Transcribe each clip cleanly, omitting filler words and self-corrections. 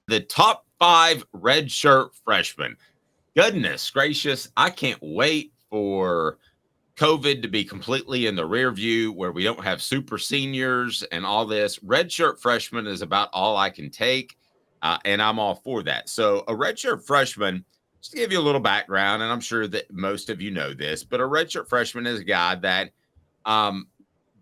The top 5 redshirt freshmen. Goodness gracious, I can't wait for COVID to be completely in the rear view where we don't have super seniors and all this. Redshirt freshman is about all I can take, and I'm all for that. So, a redshirt freshman, just to give you a little background, and I'm sure that most of you know this, but a redshirt freshman is a guy um,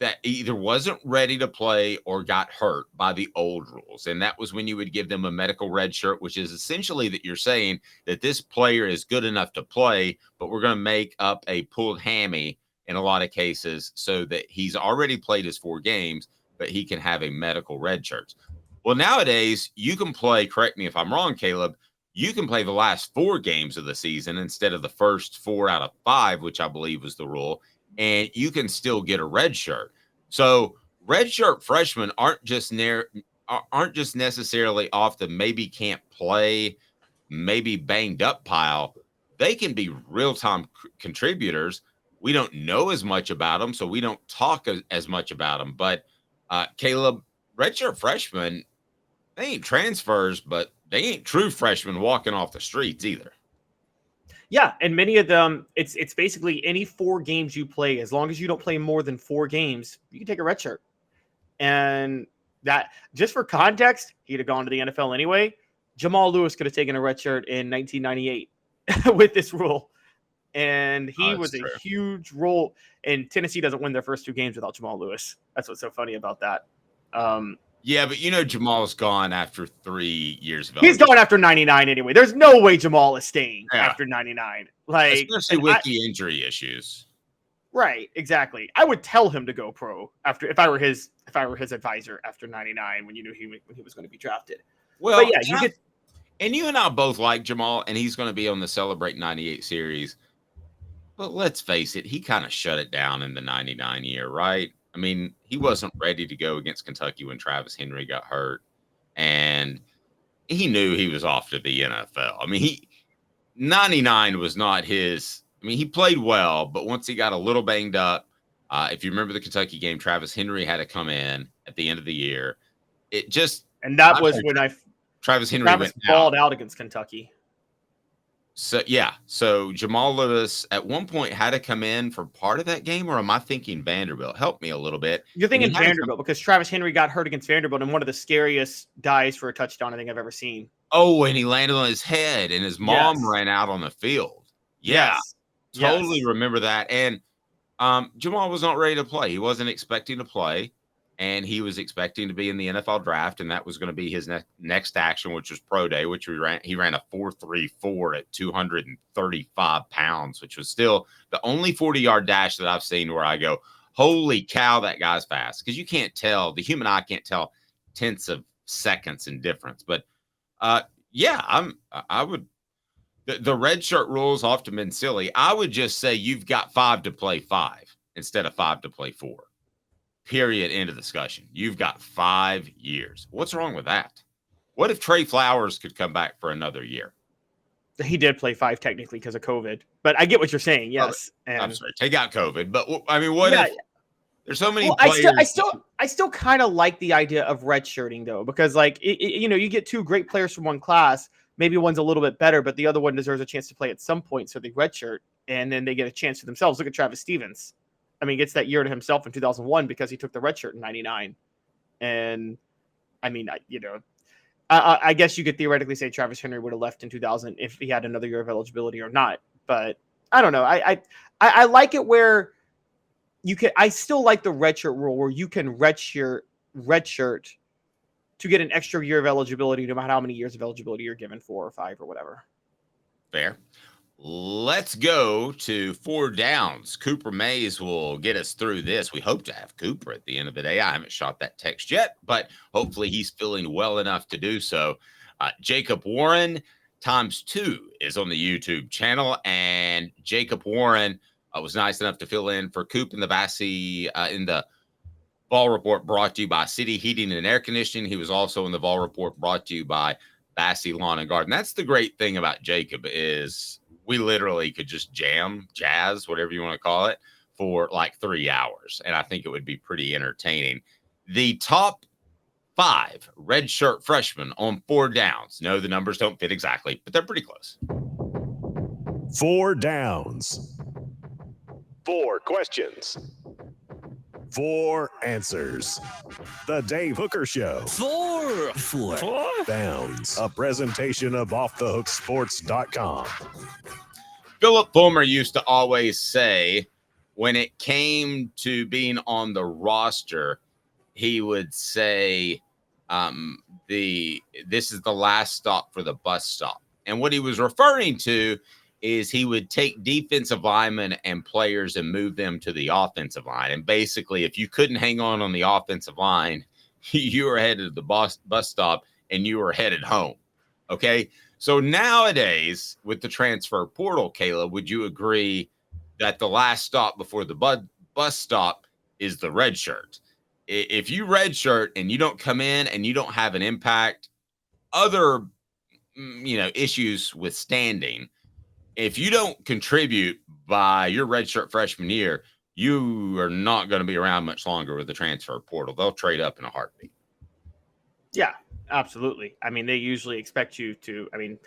that either wasn't ready to play or got hurt by the old rules. And that was when you would give them a medical red shirt, which is essentially that you're saying that this player is good enough to play, but we're going to make up a pulled hammy in a lot of cases so that he's already played his 4 games, but he can have a medical red shirt. Well, nowadays you can play, correct me if I'm wrong, Caleb, you can play the last 4 games of the season instead of the first 4 out of 5, which I believe was the rule, and you can still get a red shirt. So redshirt freshmen aren't just necessarily off the maybe can't play, maybe banged up pile. They can be real-time contributors. We don't know as much about them, so we don't talk as much about them. But Caleb, redshirt freshmen, they ain't transfers, but they ain't true freshmen walking off the streets either. Yeah, and many of them, it's basically any 4 games you play, as long as you don't play more than 4 games, you can take a red shirt. And that, just for context, he'd have gone to the NFL anyway. Jamal Lewis could have taken a red shirt in 1998 with this rule. And he was a huge role. And Tennessee doesn't win their first 2 games without Jamal Lewis. That's what's so funny about that. Yeah, but Jamal's gone after 3 years of He's going after 99 anyway. There's no way Jamal is staying after 99. Like, especially with the injury issues. Right, exactly. I would tell him to go pro if I were his advisor after 99 when he was going to be drafted. Well, but yeah, you and I both like Jamal, and he's going to be on the Celebrate 98 series. But let's face it, he kind of shut it down in the 99 year, right? I mean, he wasn't ready to go against Kentucky when Travis Henry got hurt, and he knew he was off to the NFL. I mean, 99 was not his. I mean, he played well, but once he got a little banged up, if you remember the Kentucky game, Travis Henry had to come in at the end of the year. And that was when Travis Henry went balled out against Kentucky. So Jamal Lewis at one point had to come in for part of that game, or am I thinking Vanderbilt? Help me a little bit. You're thinking Vanderbilt because Travis Henry got hurt against Vanderbilt in one of the scariest dives for a touchdown I think I've ever seen. Oh, and he landed on his head, and his mom ran out on the field. Yeah, totally remember that. And Jamal was not ready to play. He wasn't expecting to play. And he was expecting to be in the NFL draft, and that was going to be his next action, which was pro day, which he ran a 4.34 at 235 pounds, which was still the only 40-yard dash that I've seen where I go, holy cow, that guy's fast. Because you can't tell, the human eye can't tell tenths of seconds in difference. But the red shirt rules often been silly. I would just say you've got 5 to play 5 instead of 5 to play 4. Period. End of discussion. You've got 5 years. What's wrong with that? What if Trey Flowers could come back for another year? He did play 5 technically because of COVID, but I get what you're saying. Yes. I'm sorry. Take out COVID. But I mean, what if there's so many players? I still kind of like the idea of redshirting though, because like, you get 2 great players from one class. Maybe one's a little bit better, but the other one deserves a chance to play at some point. So they redshirt and then they get a chance for themselves. Look at Travis Stevens. I mean, gets that year to himself in 2001 because he took the red shirt in 99. And I mean, I guess you could theoretically say Travis Henry would have left in 2000 if he had another year of eligibility or not. But I don't know. I like it where I still like the red shirt rule where you can red shirt to get an extra year of eligibility, no matter how many years of eligibility you're given, 4 or 5 or whatever. Fair. Let's go to 4 downs. Cooper Mays will get us through this. We hope to have Cooper at the end of the day. I haven't shot that text yet, but hopefully he's feeling well enough to do so. Jacob Warren ×2 is on the YouTube channel, and Jacob Warren was nice enough to fill in for Coop in the Vol Report brought to you by City Heating and Air Conditioning. He was also in the Vol Report brought to you by Bassey Lawn and Garden. That's the great thing about Jacob is we literally could just jazz, whatever you want to call it, for like 3 hours. And I think it would be pretty entertaining. The top 5 redshirt freshmen on 4 downs. No, the numbers don't fit exactly, but they're pretty close. 4 downs. 4 questions. 4 answers. The Dave Hooker Show. 4 Downs. A presentation of offthehooksports.com. Philip Fulmer used to always say when it came to being on the roster, he would say this is the last stop for the bus stop. And what he was referring to is he would take defensive linemen and players and move them to the offensive line. And basically, if you couldn't hang on the offensive line, you were headed to the bus stop and you were headed home. Okay. So nowadays, with the transfer portal, Caleb, would you agree that the last stop before the bus stop is the red shirt? If you red shirt and you don't come in and you don't have an impact, other issues withstanding, if you don't contribute by your redshirt freshman year, you are not going to be around much longer with the transfer portal. They'll trade up in a heartbeat. Yeah, absolutely. I mean, they usually expect you to. I mean,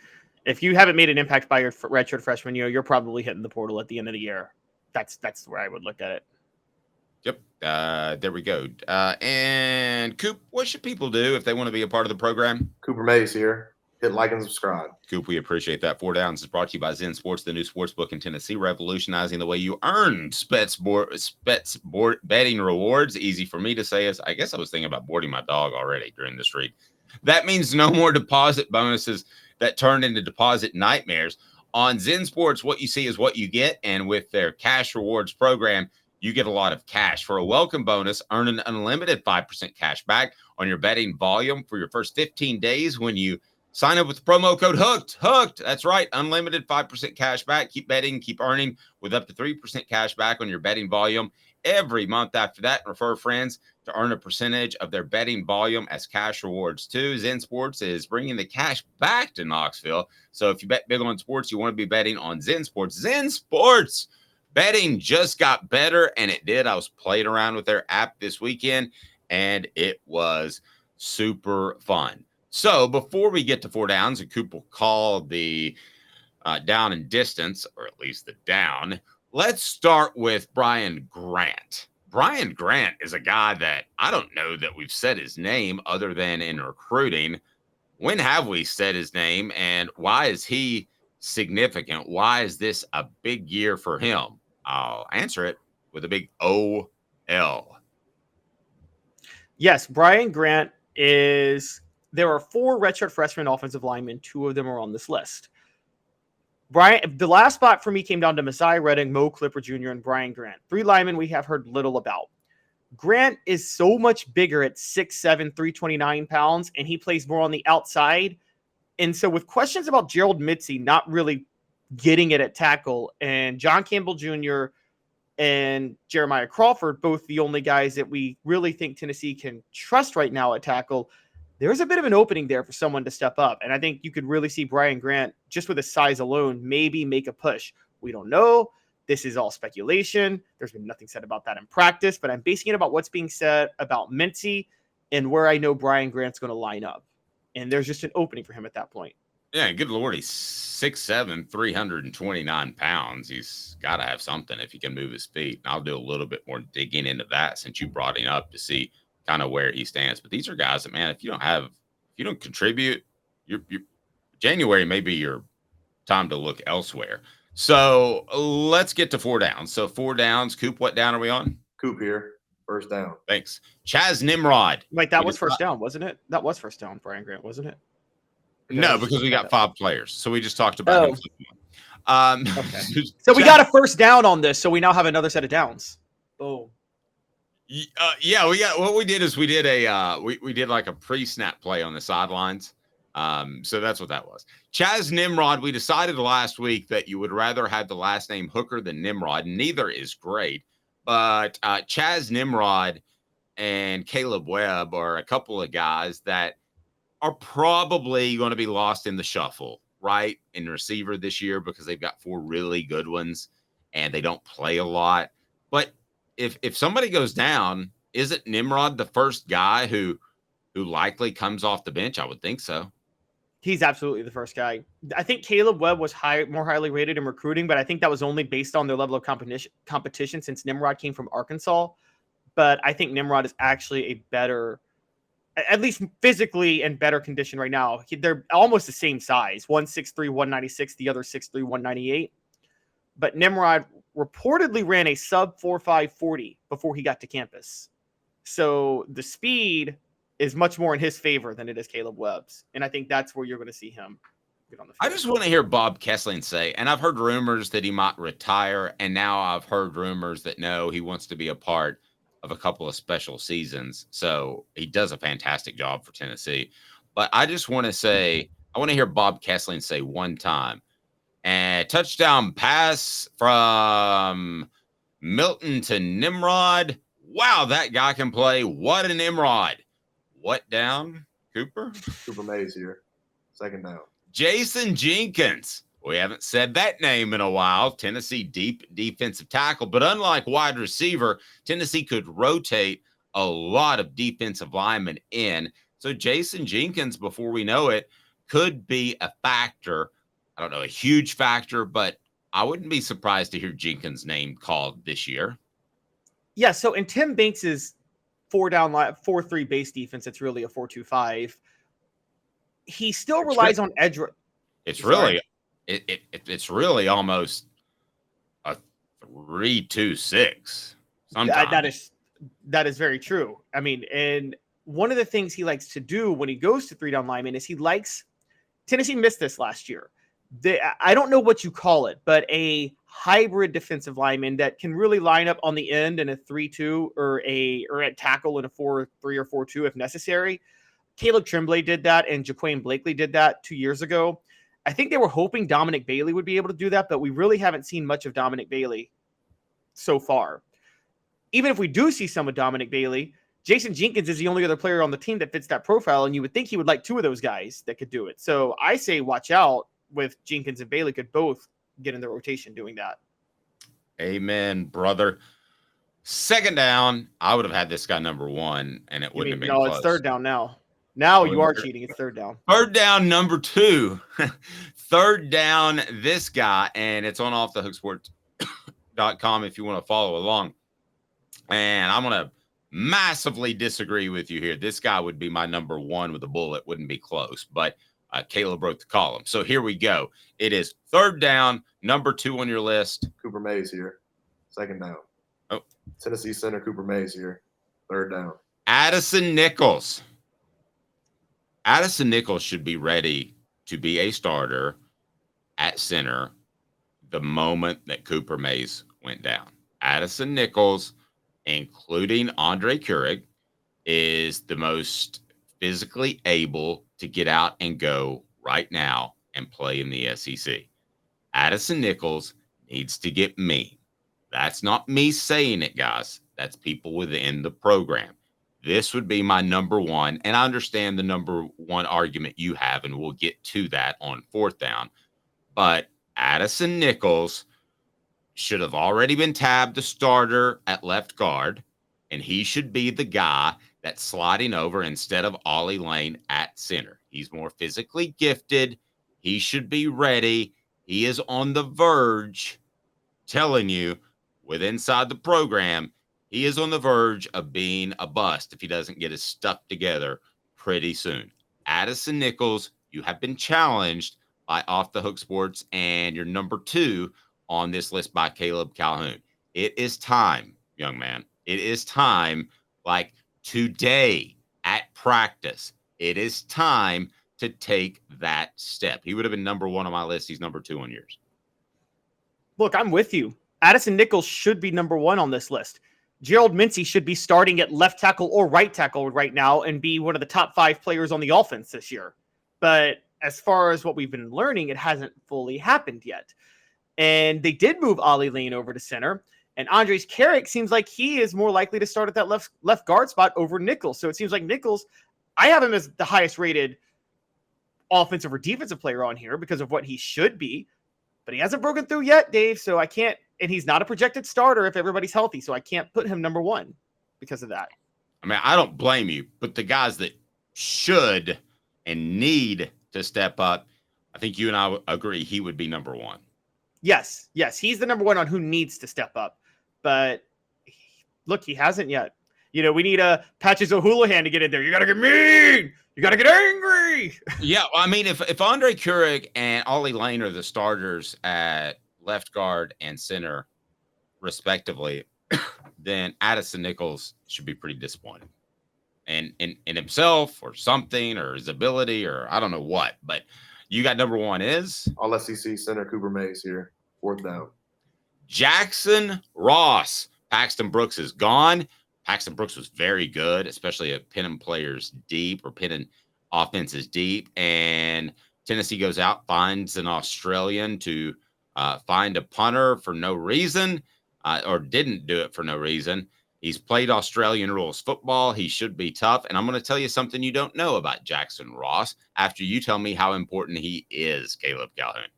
if you haven't made an impact by your redshirt freshman year, you're probably hitting the portal at the end of the year. That's where I would look at it. Yep. There we go. And Coop, what should people do if they want to be a part of the program? Cooper Mays here. Hit like and subscribe. Coop, we appreciate that. 4 Downs is brought to you by Zen Sports, the new sports book in Tennessee, revolutionizing the way you earn Spets betting rewards. Easy for me to say is I guess I was thinking about boarding my dog already during this read. That means no more deposit bonuses that turn into deposit nightmares. On Zen Sports, what you see is what you get. And with their cash rewards program, you get a lot of cash. For a welcome bonus, earn an unlimited 5% cash back on your betting volume for your first 15 days when you sign up with the promo code HOOKED. That's right. Unlimited 5% cash back. Keep betting, keep earning with up to 3% cash back on your betting volume every month after that. Refer friends to earn a percentage of their betting volume as cash rewards too. Zen Sports is bringing the cash back to Knoxville. So if you bet big on sports, you want to be betting on Zen Sports. Zen Sports betting just got better, and it did. I was playing around with their app this weekend, and it was super fun. So before we get to 4 downs, and Coop will call the down and distance, or at least the down, let's start with Brian Grant. Brian Grant is a guy that I don't know that we've said his name other than in recruiting. When have we said his name, and why is he significant? Why is this a big year for him? I'll answer it with a big O-L. Yes, Brian Grant is... There are 4 redshirt freshman offensive linemen. 2 of them are on this list. The last spot for me came down to Messiah Redding, Mo Clipper Jr., and Brian Grant. 3 linemen we have heard little about. Grant is so much bigger at 6'7", 329 pounds, and he plays more on the outside. And so with questions about Gerald Mitzi not really getting it at tackle, and John Campbell Jr. and Jeremiah Crawford, both the only guys that we really think Tennessee can trust right now at tackle, there's a bit of an opening there for someone to step up. And I think you could really see Brian Grant, just with his size alone, maybe make a push. We don't know. This is all speculation. There's been nothing said about that in practice, but I'm basing it about what's being said about Mincy and where I know Brian Grant's going to line up. And there's just an opening for him at that point. Yeah, good Lord. He's 6'7", 329 pounds. He's got to have something if he can move his feet. And I'll do a little bit more digging into that since you brought him up to see kind of where he stands. But these are guys that, man, if you don't contribute, your January may be your time to look elsewhere. So let's get to 4 downs. So 4 downs. Coop, what down are we on? Coop here. First down. Thanks. Chaz Nimrod. Like that was first down, wasn't it? That was first down, Brian Grant, wasn't it? No, because we got 5 players. So we just talked about him. Okay. So we got a first down on this. So we now have another set of downs. Oh. Yeah, what we did is we did we did like a pre-snap play on the sidelines. So that's what that was. Chaz Nimrod, we decided last week that you would rather have the last name Hooker than Nimrod. Neither is great, but Chaz Nimrod and Caleb Webb are a couple of guys that are probably going to be lost in the shuffle, right, in receiver this year because they've got 4 really good ones and they don't play a lot. But if somebody goes down, isn't Nimrod the first guy who who likely comes off the bench? I would think so. He's absolutely the first guy. I think Caleb Webb was more highly rated in recruiting, but I think that was only based on their level of competition since Nimrod came from Arkansas. But I think Nimrod is actually a better, at least physically in better condition right now. They're almost the same size. One 6'3", 196, the other 6'3", 198. But Nimrod reportedly ran a sub 4.5 40 before he got to campus. So the speed is much more in his favor than it is Caleb Webb's. And I think that's where you're going to see him get on the field. I just want to hear Bob Kessling say, and I've heard rumors that he might retire, and now I've heard rumors that no, he wants to be a part of a couple of special seasons. So he does a fantastic job for Tennessee. But I just want to say, I want to hear Bob Kessling say one time, and touchdown pass from Milton to Nimrod. Wow, that guy can play. What a Nimrod. What down, Cooper? Cooper Mays here. Second down. Jason Jenkins. We haven't said that name in a while. Tennessee deep defensive tackle. But unlike wide receiver, Tennessee could rotate a lot of defensive linemen in. So Jason Jenkins, before we know it, could be a factor. I don't know, a huge factor, but I wouldn't be surprised to hear Jenkins' name called this year. Yeah, so in Tim Banks's 4-3 base defense, it's really a 4-2-5. He still relies on edge. It's really it's really almost a 3-2-6. That is very true. I mean, and one of the things he likes to do when he goes to 3-down linemen is Tennessee missed this last year. I don't know what you call it, but a hybrid defensive lineman that can really line up on the end in a 3-2 or at tackle in a 4-3 or 4-2 if necessary. Caleb Tremblay did that, and Jaquan Blakely did that 2 years ago. I think they were hoping Dominic Bailey would be able to do that, but we really haven't seen much of Dominic Bailey so far. Even if we do see some of Dominic Bailey, Jason Jenkins is the only other player on the team that fits that profile, and you would think he would like two of those guys that could do it. So I say watch out with Jenkins and Bailey could both get in the rotation doing that. Amen, brother. Second down, I would have had this guy number one, and it wouldn't have been close. It's third down now. Now you are cheating. It's third down. Third down, number two. Third down, this guy, and it's on offthehooksports.com if you want to follow along. And I'm going to massively disagree with you here. This guy would be my number one with a bullet. Wouldn't be close, but Caleb broke the column. So here we go. It is third down, number two on your list. Cooper Mays here. Second down. Oh, Tennessee center Cooper Mays here. Third down. Addison Nichols. Addison Nichols should be ready to be a starter at center the moment that Cooper Mays went down. Addison Nichols, including Andre Keurig, is the most physically able to get out and go right now and play in the SEC. Addison Nichols needs to get mean. That's not me saying it, guys. That's people within the program. This would be my number one, and I understand the number one argument you have, and we'll get to that on fourth down. But Addison Nichols should have already been tabbed the starter at left guard, and he should be the guy that's sliding over instead of Ollie Lane at center. He's more physically gifted. He should be ready. He is on the verge, telling you, with inside the program, he is on the verge of being a bust if he doesn't get his stuff together pretty soon. Addison Nichols, you have been challenged by Off the Hook Sports, and you're number two on this list by Caleb Calhoun. It is time, young man. It is time, like today at practice. It is time to take that step. He would have been number one on my list. He's number two on yours. Look, I'm with you. Addison Nichols should be number one on this list. Gerald Mincy should be starting at left tackle or right tackle right now and be one of the top 5 players on the offense this year. But as far as what we've been learning, it hasn't fully happened yet. And they did move Ollie Lane over to center. And Andres Carrick seems like he is more likely to start at that left guard spot over Nichols. So it seems like Nichols, I have him as the highest rated offensive or defensive player on here because of what he should be. But he hasn't broken through yet, Dave. So I can't. And he's not a projected starter if everybody's healthy. So I can't put him number one because of that. I mean, I don't blame you, but the guys that should and need to step up, I think you and I agree he would be number one. Yes, he's the number one on who needs to step up. But look, he hasn't yet. We need a Patches O'Houlihan to get in there. You got to get mean. You got to get angry. Yeah, I mean, if Andre Kuric and Ollie Lane are the starters at left guard and center, respectively, then Addison Nichols should be pretty disappointed. And in himself or something or his ability or I don't know what. But you got number one is? All SEC center Cooper Mays here. 4th down. Jackson Ross. Paxton Brooks is gone. Paxton Brooks was very good, especially at pinning players deep or pinning offenses deep. And Tennessee goes out, finds an Australian to find a punter for no reason, or didn't do it for no reason. He's played Australian rules football. He should be tough. And I'm going to tell you something you don't know about Jackson Ross after you tell me how important he is, Caleb Calhoun.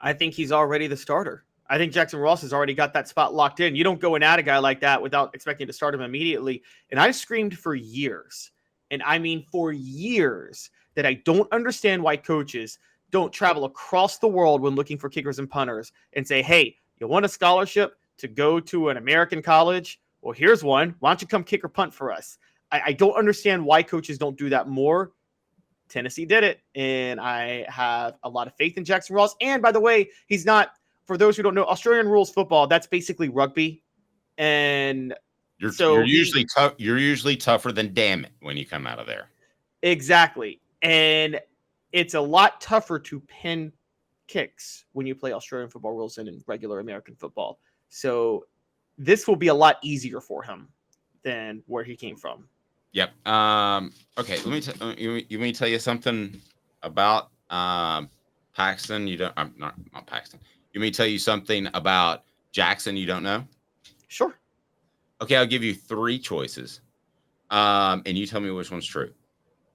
I think he's already the starter. I think Jackson Ross has already got that spot locked in. You don't go and add a guy like that without expecting to start him immediately. And I've screamed for years, and I mean for years, that I don't understand why coaches don't travel across the world when looking for kickers and punters and say, hey, you want a scholarship to go to an American college? Well, here's one. Why don't you come kick or punt for us? I don't understand why coaches don't do that more. Tennessee did it, and I have a lot of faith in Jackson Ross. And by the way, he's not, for those who don't know, Australian rules football, that's basically rugby. And you're usually tough. You're usually tougher than damn it when you come out of there. Exactly. And it's a lot tougher to pin kicks when you play Australian football rules than in regular American football. So this will be a lot easier for him than where he came from. Yep. Okay. Let me tell you something about Paxton. I'm not Paxton. You may tell you something about Jackson you don't know? Sure. Okay, I'll give you 3 choices. And you tell me which one's true.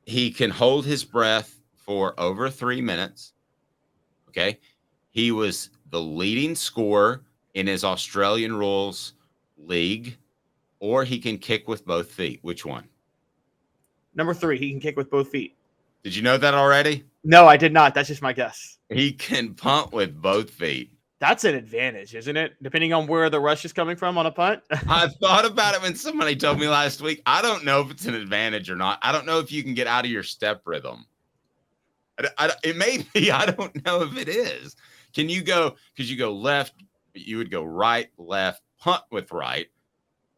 He can hold his breath for over 3 minutes. Okay. He was the leading scorer in his Australian rules league, or he can kick with both feet. Which one? Number 3, he can kick with both feet. Did you know that already? No, I did not. That's just my guess. He can punt with both feet. That's an advantage, isn't it? Depending on where the rush is coming from on a punt. I thought about it when somebody told me last week. I don't know if it's an advantage or not. I don't know if you can get out of your step rhythm. It may be. I don't know if it is. Can you go, because you go left, you would go right, left, punt with right.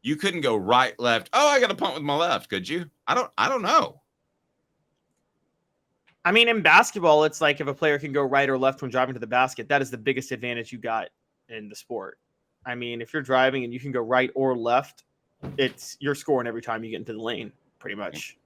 You couldn't go right, left. Oh, I got to punt with my left. Could you? I don't know. I mean, in basketball, it's like if a player can go right or left when driving to the basket, that is the biggest advantage you got in the sport. I mean, if you're driving and you can go right or left, you're scoring every time you get into the lane, pretty much.